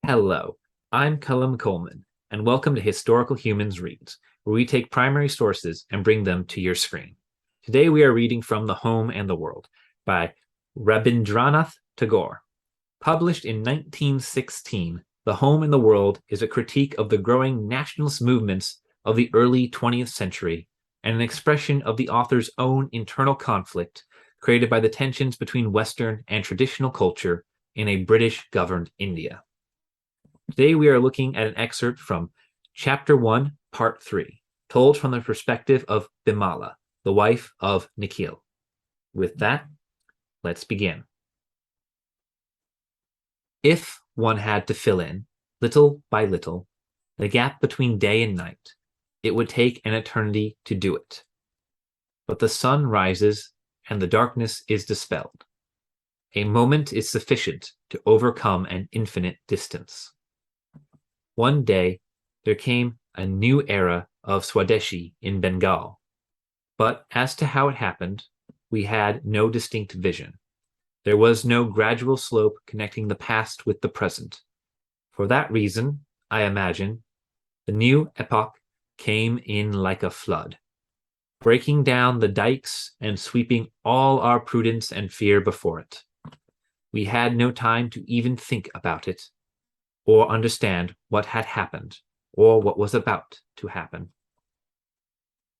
Hello, I'm Cullum Coleman, and welcome to Historical Humans Reads, where we take primary sources and bring them to your screen. Today we are reading from The Home and the World by Rabindranath Tagore. Published in 1916, The Home and the World is a critique of the growing nationalist movements of the early 20th century and an expression of the author's own internal conflict created by the tensions between Western and traditional culture in a British-governed India. Today we are looking at an excerpt from Chapter 1, Part 3, told from the perspective of Bimala, the wife of Nikhil. With that, let's begin. If one had to fill in, little by little, the gap between day and night, it would take an eternity to do it. But the sun rises and the darkness is dispelled. A moment is sufficient to overcome an infinite distance. One day, there came a new era of Swadeshi in Bengal. But as to how it happened, we had no distinct vision. There was no gradual slope connecting the past with the present. For that reason, I imagine, the new epoch came in like a flood, breaking down the dikes and sweeping all our prudence and fear before it. We had no time to even think about it, or understand what had happened, or what was about to happen.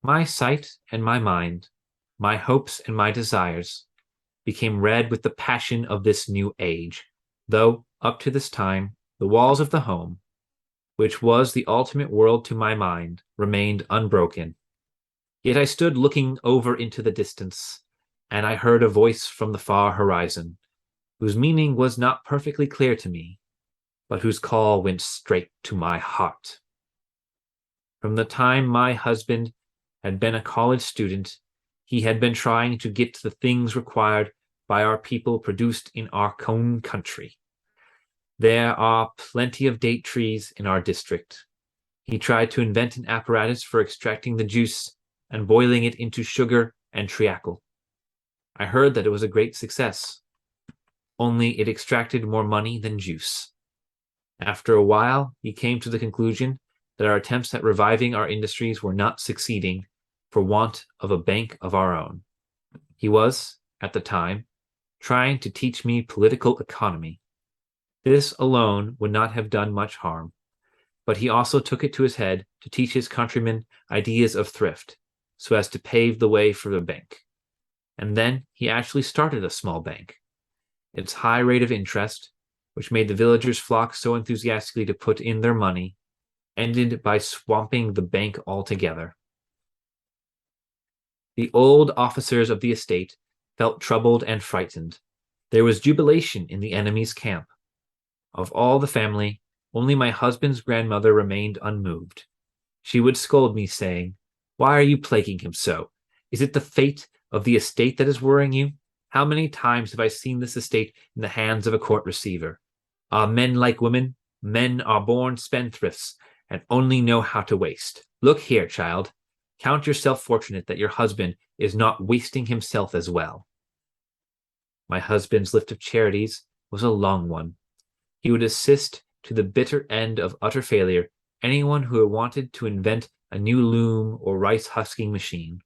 My sight and my mind, my hopes and my desires, became red with the passion of this new age, though, up to this time, the walls of the home, which was the ultimate world to my mind, remained unbroken. Yet I stood looking over into the distance, and I heard a voice from the far horizon, whose meaning was not perfectly clear to me, but whose call went straight to my heart. From the time my husband had been a college student, he had been trying to get the things required by our people produced in our own country. There are plenty of date trees in our district. He tried to invent an apparatus for extracting the juice and boiling it into sugar and treacle. I heard that it was a great success, only it extracted more money than juice. After a while, he came to the conclusion that our attempts at reviving our industries were not succeeding for want of a bank of our own. He was, at the time, trying to teach me political economy. This alone would not have done much harm, but he also took it to his head to teach his countrymen ideas of thrift, so as to pave the way for the bank. And then he actually started a small bank. Its high rate of interest, which made the villagers flock so enthusiastically to put in their money, ended by swamping the bank altogether. The old officers of the estate felt troubled and frightened. There was jubilation in the enemy's camp. Of all the family, only my husband's grandmother remained unmoved. She would scold me, saying, "Why are you plaguing him so? Is it the fate of the estate that is worrying you? How many times have I seen this estate in the hands of a court receiver? Are men like women? Men are born spendthrifts and only know how to waste. Look here, child. Count yourself fortunate that your husband is not wasting himself as well." My husband's list of charities was a long one. He would assist to the bitter end of utter failure anyone who wanted to invent a new loom or rice husking machine.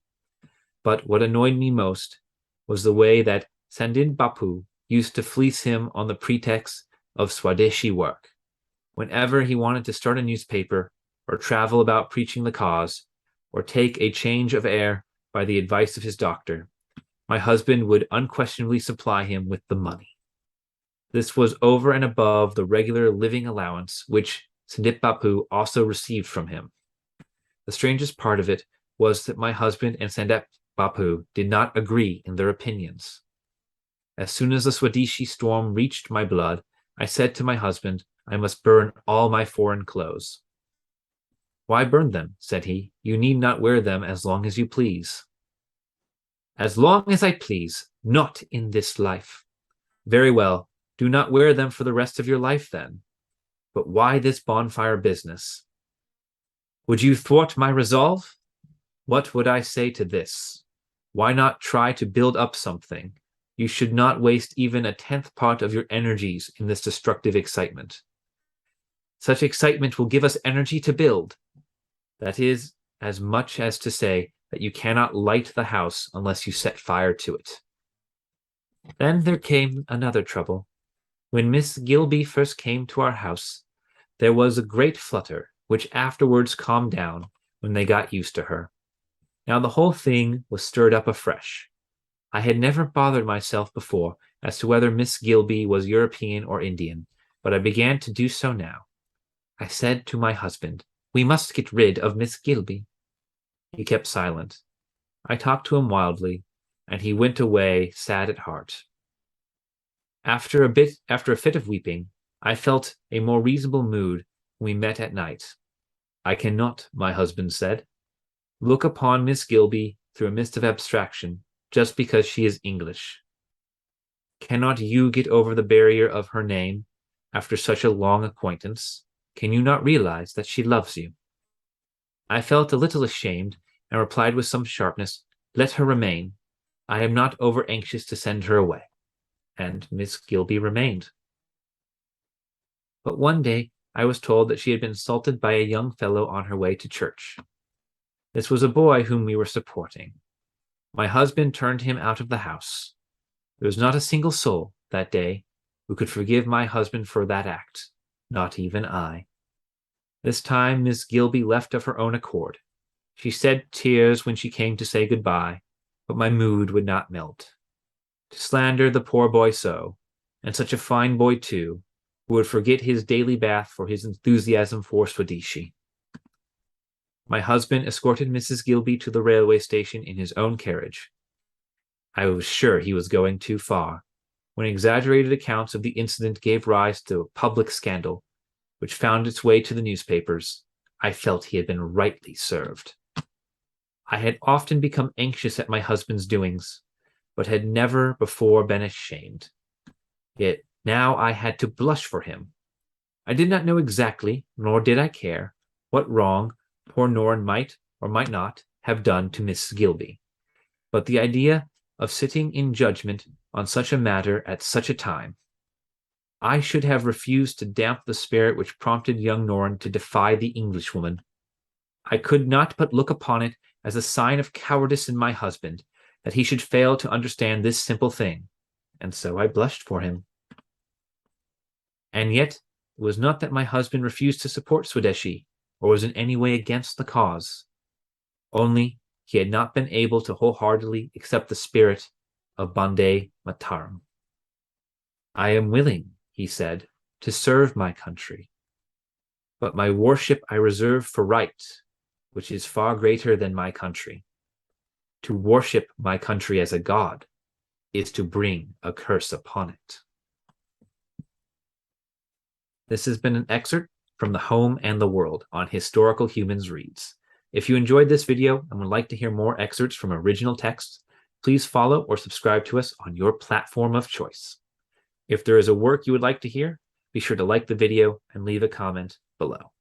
But what annoyed me most was the way that Sandin Bapu used to fleece him on the pretext of Swadeshi work. Whenever he wanted to start a newspaper, or travel about preaching the cause, or take a change of air by the advice of his doctor, my husband would unquestionably supply him with the money. This was over and above the regular living allowance which Sandip Bapu also received from him. The strangest part of it was that my husband and Sandip Bapu did not agree in their opinions. As soon as the Swadeshi storm reached my blood, I said to my husband, I must burn all my foreign clothes. "Why burn them?" said he. "You need not wear them as long as you please." "As long as I please, not in this life." "Very well, do not wear them for the rest of your life then. But why this bonfire business? Would you thwart my resolve? What would I say to this? Why not try to build up something? You should not waste even a 10th part of your energies in this destructive excitement. Such excitement will give us energy to build. That is as much as to say that you cannot light the house unless you set fire to it. Then there came another trouble. When Miss Gilby first came to our house, there was a great flutter, which afterwards calmed down when they got used to her. Now the whole thing was stirred up afresh. I had never bothered myself before as to whether Miss Gilby was European or Indian, but I began to do so now. I said to my husband, "We must get rid of Miss Gilby." He kept silent. I talked to him wildly, and he went away sad at heart. After a fit of weeping, I felt a more reasonable mood when we met at night. "I cannot," my husband said, "look upon Miss Gilby through a mist of abstraction just because she is English. Cannot you get over the barrier of her name after such a long acquaintance? Can you not realize that she loves you?" I felt a little ashamed and replied with some sharpness, "Let her remain. I am not over anxious to send her away." And Miss Gilby remained. But one day I was told that she had been assaulted by a young fellow on her way to church. This was a boy whom we were supporting. My husband turned him out of the house. There was not a single soul that day who could forgive my husband for that act, not even I. This time Miss Gilby left of her own accord. She shed tears when she came to say goodbye, but my mood would not melt. To slander the poor boy so, and such a fine boy too, who would forget his daily bath for his enthusiasm for Swadeshi. My husband escorted Mrs. Gilby to the railway station in his own carriage. I was sure he was going too far, when exaggerated accounts of the incident gave rise to a public scandal, which found its way to the newspapers. I felt he had been rightly served. I had often become anxious at my husband's doings, but had never before been ashamed. Yet now I had to blush for him. I did not know exactly, nor did I care, what wrong poor Norn might or might not have done to Miss Gilby. But the idea of sitting in judgment on such a matter at such a time. I should have refused to damp the spirit which prompted young Norn to defy the Englishwoman. I could not but look upon it as a sign of cowardice in my husband that he should fail to understand this simple thing, and so I blushed for him. And yet it was not that my husband refused to support Swadeshi, or was in any way against the cause. Only he had not been able to wholeheartedly accept the spirit of Bande Mataram. "I am willing," he said, "to serve my country. But my worship I reserve for right, which is far greater than my country. To worship my country as a god is to bring a curse upon it." This has been an excerpt from The Home and the World on Historical Humans Reads. If you enjoyed this video and would like to hear more excerpts from original texts, please follow or subscribe to us on your platform of choice. If there is a work you would like to hear, be sure to like the video and leave a comment below.